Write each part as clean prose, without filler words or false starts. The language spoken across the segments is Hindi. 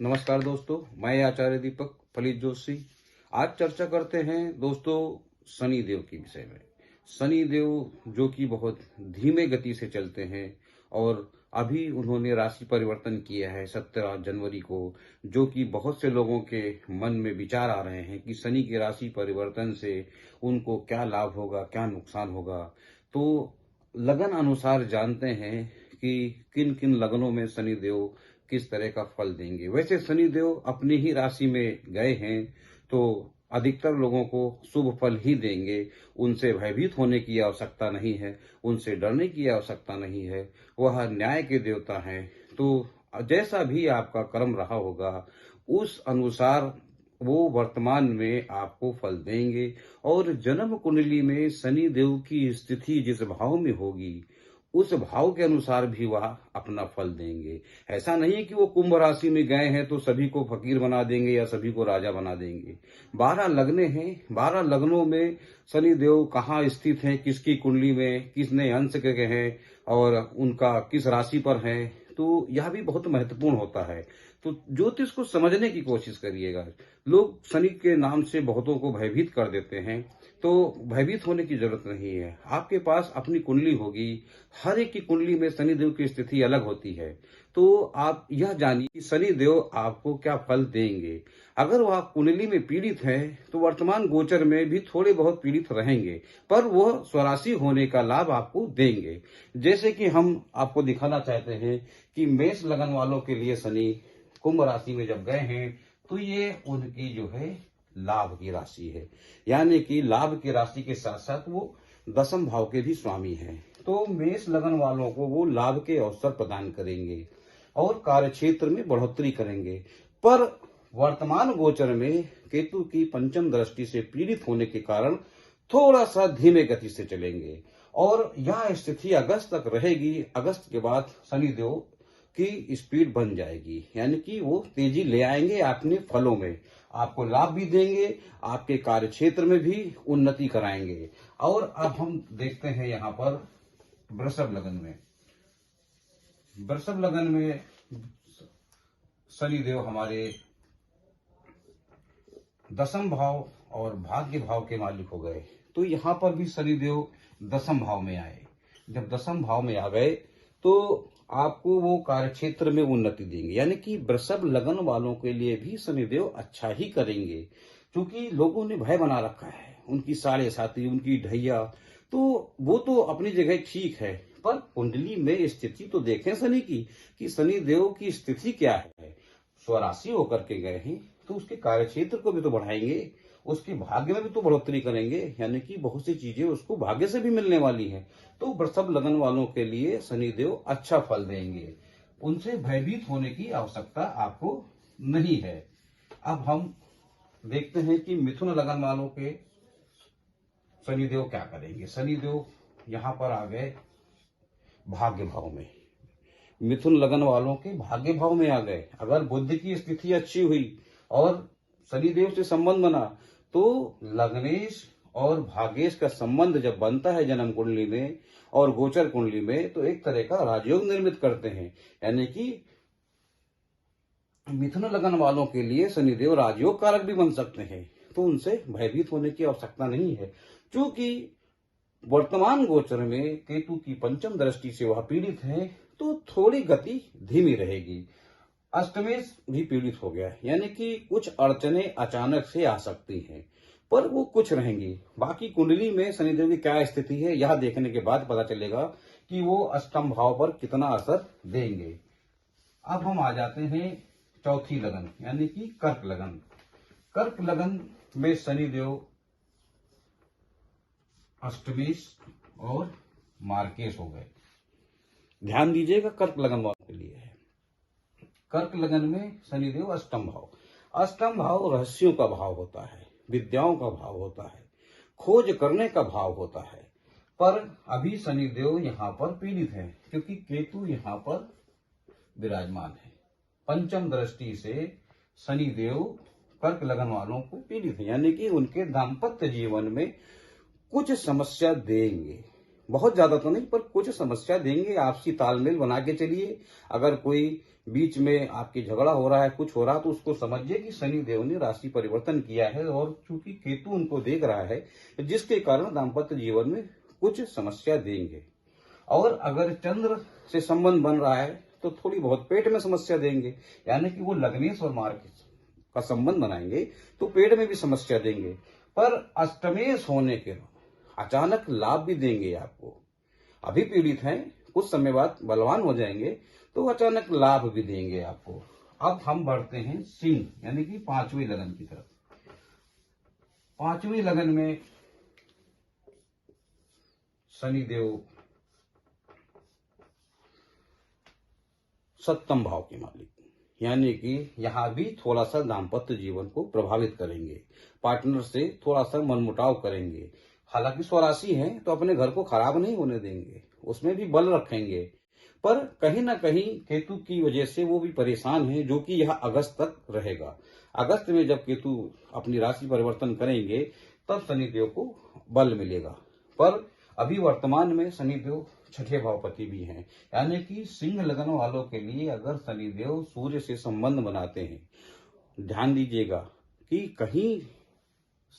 नमस्कार दोस्तों, मैं आचार्य दीपक फलित जोशी। आज चर्चा करते हैं दोस्तों शनि देव के विषय में। शनि देव जो कि बहुत धीमे गति से चलते हैं और अभी उन्होंने राशि परिवर्तन किया है 17 जनवरी को, जो कि बहुत से लोगों के मन में विचार आ रहे हैं कि शनि की राशि परिवर्तन से उनको क्या लाभ होगा, क्या नुकसान होगा। तो लगन अनुसार जानते हैं कि किन किन लगनों में शनि देव किस तरह का फल देंगे। वैसे शनि देव अपनी ही राशि में गए हैं तो अधिकतर लोगों को शुभ फल ही देंगे। उनसे भयभीत होने की आवश्यकता नहीं है, उनसे डरने की आवश्यकता नहीं है। वह न्याय के देवता हैं। तो जैसा भी आपका कर्म रहा होगा उस अनुसार वो वर्तमान में आपको फल देंगे। और जन्म कुंडली में शनि देव की स्थिति जिस भाव में होगी उस भाव के अनुसार भी वह अपना फल देंगे। ऐसा नहीं है कि वो कुंभ राशि में गए हैं तो सभी को फकीर बना देंगे या सभी को राजा बना देंगे। 12 लग्ने हैं, 12 लग्नों में शनि देव कहाँ स्थित हैं, किसकी कुंडली में किसने अंश के हैं और उनका किस राशि पर है, तो यह भी बहुत महत्वपूर्ण होता है। तो ज्योतिष को समझने की कोशिश करिएगा। लोग शनि के नाम से बहुतों को भयभीत कर देते हैं, तो भयभीत होने की जरूरत नहीं है। आपके पास अपनी कुंडली होगी, हर एक की कुंडली में शनिदेव की स्थिति अलग होती है। तो आप यह जानिए कि शनिदेव आपको क्या फल देंगे। अगर वह कुंडली में पीड़ित है तो वर्तमान गोचर में भी थोड़े बहुत पीड़ित रहेंगे, पर वह स्वराशि होने का लाभ आपको देंगे। जैसे कि हम आपको दिखाना चाहते हैं कि मेष लगन वालों के लिए शनि कुंभ राशि में जब गए हैं तो ये उनकी जो है लाभ की राशि है। यानी कि लाभ की राशि के साथ साथ वो दसम भाव के भी स्वामी हैं। तो मेष लगन वालों को वो लाभ के अवसर प्रदान करेंगे और कार्यक्षेत्र में बढ़ोतरी करेंगे। पर वर्तमान गोचर में केतु की पंचम दृष्टि से पीड़ित होने के कारण थोड़ा सा धीमे गति से चलेंगे और यह स्थिति अगस्त तक रहेगी। अगस्त के बाद शनिदेव की स्पीड बन जाएगी, यानी कि वो तेजी ले आएंगे अपने फलों में, आपको लाभ भी देंगे, आपके कार्य क्षेत्र में भी उन्नति कराएंगे। और अब हम देखते हैं यहाँ पर वृषभ लगन में। वृषभ लगन में शनिदेव हमारे दसम भाव और भाग्य भाव के मालिक हो गए। तो यहाँ पर भी शनिदेव दसम भाव में आए। जब दसम भाव में आ गए तो आपको वो कार्यक्षेत्र में उन्नति देंगे, यानी कि वृषभ लगन वालों के लिए भी शनिदेव अच्छा ही करेंगे। क्योंकि लोगों ने भय बना रखा है, उनकी साढ़े साथी, उनकी ढैया, तो वो तो अपनी जगह ठीक है, पर कुंडली में स्थिति तो देखें शनि की कि शनि देव की स्थिति क्या है। स्वराशि होकर के गए हैं तो उसके कार्यक्षेत्र को भी तो बढ़ाएंगे, उसके भाग्य में भी तो बढ़ोतरी करेंगे, यानी कि बहुत सी चीजें उसको भाग्य से भी मिलने वाली हैं। तो वृषभ लगन वालों के लिए शनिदेव अच्छा फल देंगे, उनसे भयभीत होने की आवश्यकता आपको नहीं है। अब हम देखते हैं कि मिथुन लगन वालों के शनिदेव क्या करेंगे। शनिदेव यहाँ पर आ गए भाग्य भाव में, मिथुन लगन वालों के भाग्य भाव में आ गए। अगर बुद्धि की स्थिति अच्छी हुई और शनिदेव से संबंध बना तो लग्नेश और भाग्येश का संबंध जब बनता है जन्म कुंडली में और गोचर कुंडली में, तो एक तरह का राजयोग निर्मित करते हैं। यानी कि मिथुन लगन वालों के लिए शनिदेव राजयोग कारक भी बन सकते हैं। तो उनसे भयभीत होने की आवश्यकता नहीं है, क्योंकि वर्तमान गोचर में केतु की पंचम दृष्टि से वह पीड़ित है, तो थोड़ी गति धीमी रहेगी। अष्टमेश भी पीड़ित हो गया, यानी कि कुछ अड़चने अचानक से आ सकती हैं, पर वो कुछ रहेंगी। बाकी कुंडली में शनिदेव की क्या स्थिति है यह देखने के बाद पता चलेगा कि वो अष्टम भाव पर कितना असर देंगे। अब हम आ जाते हैं चौथी लगन, यानी कि कर्क लगन। कर्क लगन में शनिदेव अष्टमेश और मार्केश हो गए। ध्यान दीजिएगा, कर्क लगन वालों के लिए है। कर्क लगन में शनिदेव अष्टम भाव, अष्टम भाव रहस्यों का भाव होता है, विद्याओं का भाव होता है, खोज करने का भाव होता है। पर अभी शनिदेव यहाँ पर पीड़ित है, क्योंकि केतु यहाँ पर विराजमान है। पंचम दृष्टि से शनिदेव कर्क लगन वालों को पीड़ित है, यानी कि उनके दाम्पत्य जीवन में कुछ समस्या देंगे। बहुत ज्यादा तो नहीं, पर कुछ समस्या देंगे। आपसी तालमेल बना के चलिए। अगर कोई बीच में आपकी झगड़ा हो रहा है, कुछ हो रहा, तो उसको समझिए कि शनि देव ने राशि परिवर्तन किया है और चूंकि केतु उनको देख रहा है, जिसके कारण दाम्पत्य जीवन में कुछ समस्या देंगे। और अगर चंद्र से संबंध बन रहा है तो थोड़ी बहुत पेट में समस्या देंगे, यानी कि वो लग्नेश और मार्ग का संबंध बनाएंगे तो पेट में भी समस्या देंगे। पर अष्टमेश होने के अचानक लाभ भी देंगे आपको। अभी पीड़ित हैं, कुछ समय बाद बलवान हो जाएंगे तो अचानक लाभ भी देंगे आपको। अब हम बढ़ते हैं सिंह यानी कि 5वीं लगन की तरफ। 5वीं लगन में शनिदेव सप्तम भाव के मालिक, यानी कि यहां भी थोड़ा सा दाम्पत्य जीवन को प्रभावित करेंगे, पार्टनर से थोड़ा सा मनमुटाव करेंगे। हालांकि स्वराशि है तो अपने घर को खराब नहीं होने देंगे, उसमें भी बल रखेंगे। पर कहीं ना कहीं केतु की वजह से वो भी परेशान है, जो कि यह अगस्त तक रहेगा। अगस्त में जब केतु अपनी राशि परिवर्तन करेंगे तब शनिदेव को बल मिलेगा। पर अभी वर्तमान में शनिदेव छठे भावपति भी हैं, यानी कि सिंह लगन वालों के लिए अगर शनिदेव सूर्य से संबंध बनाते हैं, ध्यान दीजिएगा कि कहीं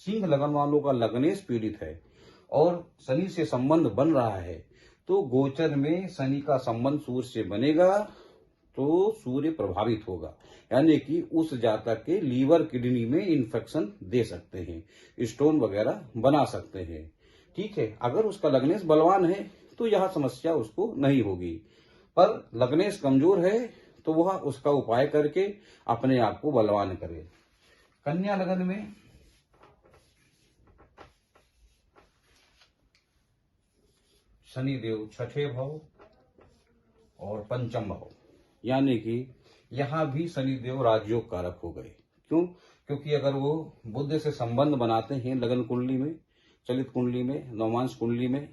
सिंह लगन वालों का लग्नेश पीड़ित है और शनि से संबंध बन रहा है तो गोचर में शनि का संबंध सूर्य से बनेगा तो सूर्य प्रभावित होगा, यानी कि उस जातक के लीवर किडनी में इन्फेक्शन दे सकते हैं, स्टोन वगैरह बना सकते हैं। ठीक है, अगर उसका लग्नेश बलवान है तो यह समस्या उसको नहीं होगी। पर लग्नेश कमजोर है तो वह उसका उपाय करके अपने आप को बलवान करे। कन्या लगन में शनिदेव छठे भाव और पंचम भाव, यानी कि यहां भी शनिदेव राजयोग कारक हो गए। क्यों? क्योंकि अगर वो बुध से संबंध बनाते हैं लगन कुंडली में, चलित कुंडली में, नवमांश कुंडली में,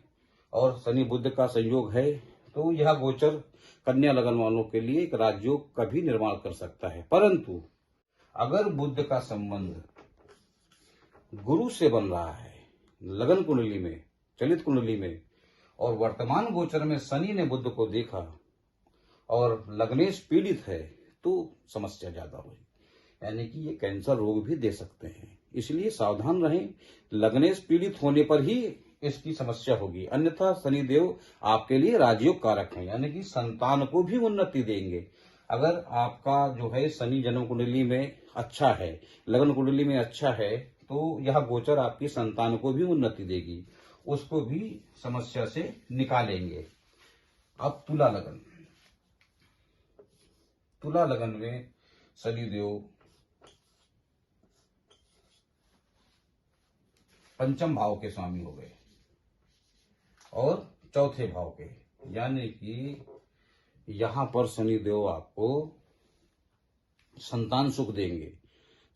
और शनि बुध का संयोग है तो यह गोचर कन्या लगन वालों के लिए एक राजयोग का भी निर्माण कर सकता है। परंतु अगर बुध का संबंध गुरु से बन रहा है लगन कुंडली में, चलित कुंडली में, और वर्तमान गोचर में शनि ने बुध को देखा और लग्नेश पीड़ित है तो समस्या ज्यादा होगी, यानी कि ये कैंसर रोग भी दे सकते हैं। इसलिए सावधान रहें, लग्नेश पीड़ित होने पर ही इसकी समस्या होगी, अन्यथा शनिदेव आपके लिए राजयोग कारक है, यानी कि संतान को भी उन्नति देंगे। अगर आपका जो है शनि जन्म कुंडली में अच्छा है, लगन कुंडली में अच्छा है, तो यह गोचर आपकी संतान को भी उन्नति देगी, उसको भी समस्या से निकालेंगे। अब तुला लगन, तुला लगन में शनिदेव पंचम भाव के स्वामी हो गए और चौथे भाव के, यानी कि यहां पर शनिदेव आपको संतान सुख देंगे,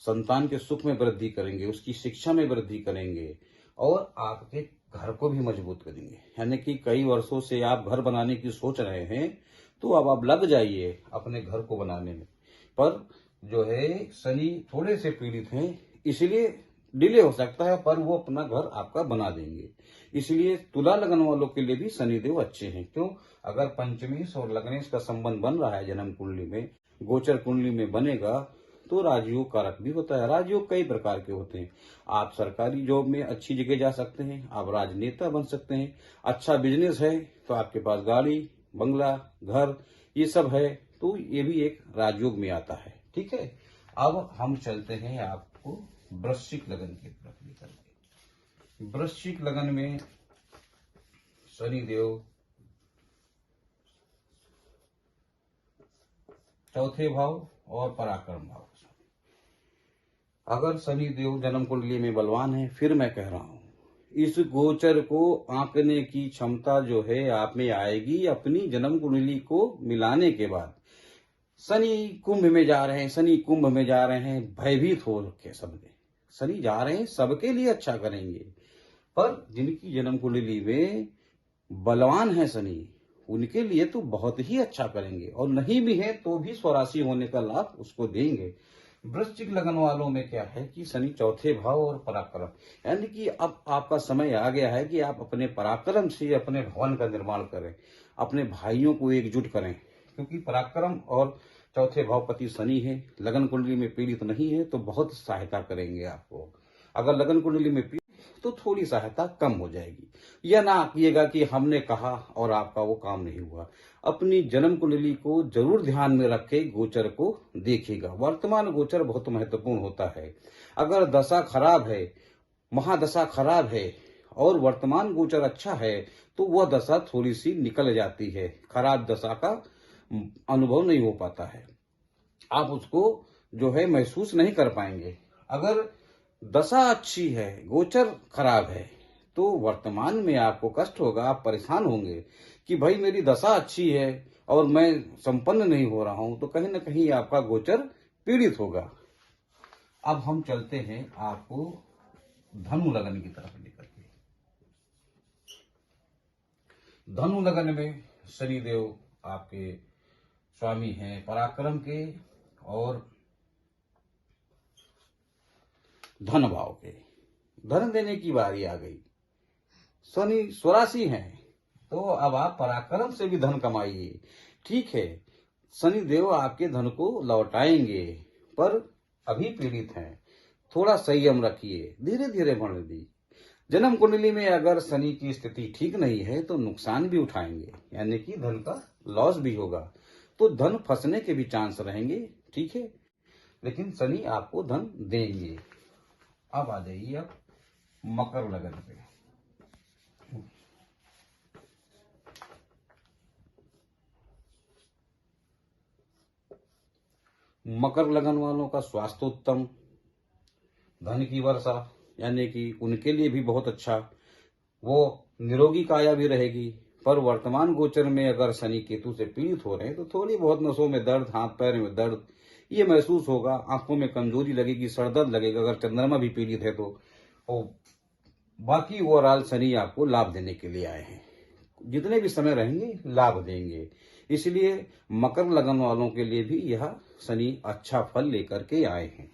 संतान के सुख में वृद्धि करेंगे, उसकी शिक्षा में वृद्धि करेंगे और आपके घर को भी मजबूत करेंगे। यानी कि कई वर्षों से आप घर बनाने की सोच रहे हैं तो अब आप लग जाइए अपने घर को बनाने में। पर जो है शनि थोड़े से पीड़ित हैं, इसलिए डिले हो सकता है, पर वो अपना घर आपका बना देंगे। इसलिए तुला लगन वालों के लिए भी शनिदेव अच्छे हैं। क्यों? अगर पंचमेश और लग्नेश का संबंध बन रहा है जन्म कुंडली में, गोचर कुंडली में बनेगा तो राजयोग कारक भी होता है। राजयोग कई प्रकार के होते हैं। आप सरकारी जॉब में अच्छी जगह जा सकते हैं, आप राजनेता बन सकते हैं, अच्छा बिजनेस है तो आपके पास गाड़ी, बंगला, घर, ये सब है, तो ये भी एक राजयोग में आता है। ठीक है, अब हम चलते हैं आपको वृश्चिक लगन की तरफ लेकर के। वृश्चिक लगन में शनिदेव चौथे भाव और पराक्रम भाव। अगर शनिदेव जन्म कुंडली में बलवान है, फिर मैं कह रहा हूं इस गोचर को आंकने की क्षमता जो है आप में आएगी अपनी जन्म कुंडली को मिलाने के बाद। शनि कुंभ में जा रहे हैं, शनि कुंभ में जा रहे हैं, भयभीत हो रखे सबने। शनि जा रहे हैं, सबके लिए अच्छा करेंगे, पर जिनकी जन्म कुंडली में बलवान है शनि, उनके लिए तो बहुत ही अच्छा करेंगे, और नहीं भी है तो भी स्वराशि होने का लाभ उसको देंगे। वृश्चिक लगन वालों में क्या है कि शनि चौथे भाव और पराक्रम, यानी कि अब आपका समय आ गया है कि आप अपने पराक्रम से अपने भवन का निर्माण करें, अपने भाइयों को एकजुट करें, क्योंकि पराक्रम और चौथे भावपति शनि है, लगन कुंडली में पीड़ित नहीं है तो बहुत सहायता करेंगे आपको। अगर लगन कुंडली में पीड़ित तो थोड़ी सहायता कम हो जाएगी। यह ना आकिएगा कि हमने कहा और आपका वो काम नहीं हुआ। अपनी जन्म कुंडली को जरूर ध्यान में रखे, गोचर को देखिएगा। वर्तमान गोचर बहुत महत्वपूर्ण होता है। अगर दशा खराब है, महादशा खराब है और वर्तमान गोचर अच्छा है तो वह दशा थोड़ी सी निकल जाती है, खराब दशा का अनुभव नहीं हो पाता है, आप उसको जो है महसूस नहीं कर पाएंगे। अगर दशा अच्छी है, गोचर खराब है तो वर्तमान में आपको कष्ट होगा, आप परेशान होंगे कि भाई मेरी दशा अच्छी है और मैं संपन्न नहीं हो रहा हूं, तो कहीं ना कहीं आपका गोचर पीड़ित होगा। अब हम चलते हैं आपको धनु लगन की तरफ लेकर के। धनु लगन में शनिदेव आपके स्वामी हैं पराक्रम के और धन भाव के। धन देने की बारी आ गई। शनि स्वराशि हैं तो अब आप पराक्रम से भी धन कमाइए। ठीक है, शनि देव आपके धन को लौटाएंगे पर अभी पीड़ित हैं, थोड़ा संयम रखिए, धीरे धीरे बढ़ने दी। जन्म कुंडली में अगर शनि की स्थिति ठीक नहीं है तो नुकसान भी उठाएंगे, यानी कि धन का लॉस भी होगा, तो धन फंसने के भी चांस रहेंगे। ठीक है, लेकिन शनि आपको धन देंगे। अब आ जाइए आप मकर लगन पे। मकर लगन वालों का स्वास्थ्य उत्तम, धन की वर्षा, यानी कि उनके लिए भी बहुत अच्छा, वो निरोगी काया भी रहेगी। पर वर्तमान गोचर में अगर शनि केतु से पीड़ित हो रहे हैं तो थोड़ी बहुत नसों में दर्द, हाथ पैर में दर्द ये महसूस होगा, आंखों में कमजोरी लगेगी, सर दर्द लगेगा अगर चंद्रमा भी पीड़ित है तो। और बाकी ओवरऑल शनि आपको लाभ देने के लिए आए हैं, जितने भी समय रहेंगे लाभ देंगे। इसलिए मकर लगन वालों के लिए भी यह शनि अच्छा फल लेकर के आए हैं।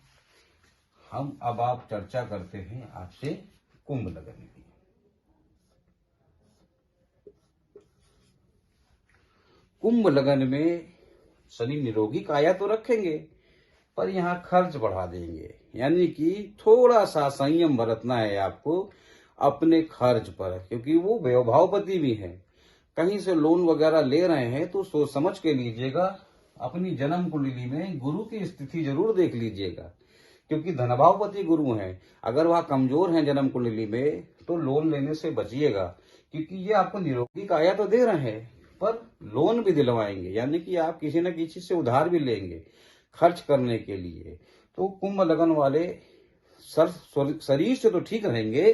हम अब आप चर्चा करते हैं आपसे कुंभ लगन की। कुंभ लगन में शनि निरोगी काया तो रखेंगे पर यहाँ खर्च बढ़ा देंगे, यानी कि थोड़ा सा संयम बरतना है आपको अपने खर्च पर, क्योंकि वो व्यवभावपति भी है। कहीं से लोन वगैरह ले रहे हैं तो सोच समझ के लीजिएगा। अपनी जन्म कुंडली में गुरु की स्थिति जरूर देख लीजिएगा, क्योंकि धनभावपति गुरु हैं। अगर वह कमजोर हैं जन्म कुंडली में तो लोन लेने से बचिएगा, क्योंकि ये आपको निरोगी काया तो दे रहे हैं पर लोन भी दिलवाएंगे, यानी कि आप किसी न किसी से उधार भी लेंगे खर्च करने के लिए। तो कुंभ लगन वाले शरीर से तो ठीक रहेंगे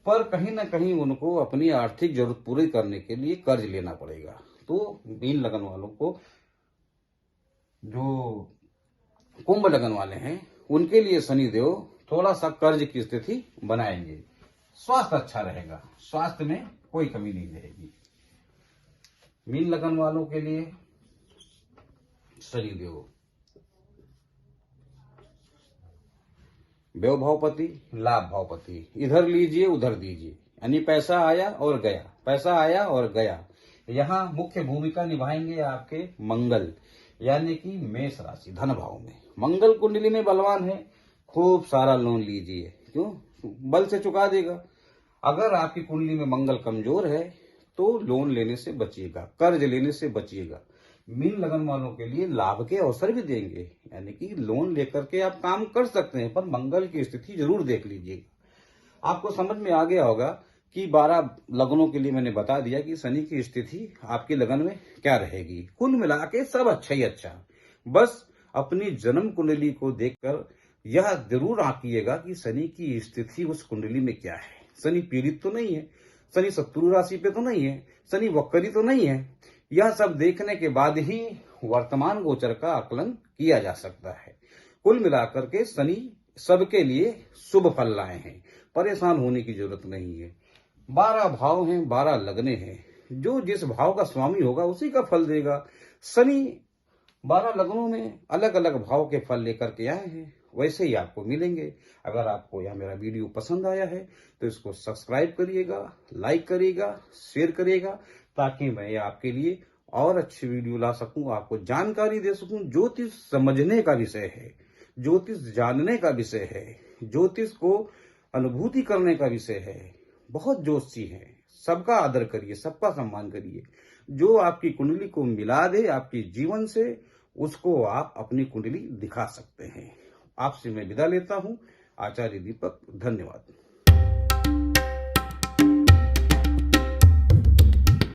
पर कहीं ना कहीं उनको अपनी आर्थिक जरूरत पूरी करने के लिए कर्ज लेना पड़ेगा। तो मीन लगन वालों को, जो कुंभ लगन वाले हैं, उनके लिए शनिदेव थोड़ा सा कर्ज की स्थिति बनाएंगे। स्वास्थ्य अच्छा रहेगा, स्वास्थ्य में कोई कमी नहीं रहेगी। मीन लगन वालों के लिए शनिदेव व्यय भावपति, लाभ भावपति, इधर लीजिए उधर दीजिए, यानी पैसा आया और गया, पैसा आया और गया। यहाँ मुख्य भूमिका निभाएंगे आपके मंगल, यानी कि मेष राशि धन भाव में। मंगल कुंडली में बलवान है, खूब सारा लोन लीजिए, क्यों, बल से चुका देगा। अगर आपकी कुंडली में मंगल कमजोर है तो लोन लेने से बचिएगा, कर्ज लेने से बचिएगा। मीन लगन वालों के लिए लाभ के अवसर भी देंगे, यानी कि लोन लेकर के आप काम कर सकते हैं, पर मंगल की स्थिति जरूर देख लीजिएगा। आपको समझ में आ गया होगा कि 12 लगनों के लिए मैंने बता दिया कि शनि की स्थिति आपके लगन में क्या रहेगी। कुल मिला के सब अच्छा ही अच्छा, बस अपनी जन्म कुंडली को देखकर यह जरूर आंकिएगा कि शनि की स्थिति उस कुंडली में क्या है। शनि पीड़ित तो नहीं है, शनि शत्रु राशि पे तो नहीं है, शनि वक्री तो नहीं है। यह सब देखने के बाद ही वर्तमान गोचर का आकलन किया जा सकता है। कुल मिलाकर के शनि सबके लिए शुभ फल लाए हैं, परेशान होने की जरूरत नहीं है। 12 भाव हैं, 12 लगने हैं, जो जिस भाव का स्वामी होगा उसी का फल देगा। शनि 12 लगनों में अलग अलग भाव के फल लेकर के आए हैं, वैसे ही आपको मिलेंगे। अगर आपको यह मेरा वीडियो पसंद आया है तो इसको सब्सक्राइब करिएगा, लाइक करिएगा, शेयर करिएगा, ताकि मैं आपके लिए और अच्छी वीडियो ला सकूं, आपको जानकारी दे सकूं। ज्योतिष समझने का विषय है, ज्योतिष जानने का विषय है, ज्योतिष को अनुभूति करने का विषय है। बहुत ज्योतिषी है, सबका आदर करिए, सबका सम्मान करिए। जो आपकी कुंडली को मिला दे आपके जीवन से, उसको आप अपनी कुंडली दिखा सकते हैं। आपसे मैं विदा लेता हूं, आचार्य दीपक। धन्यवाद।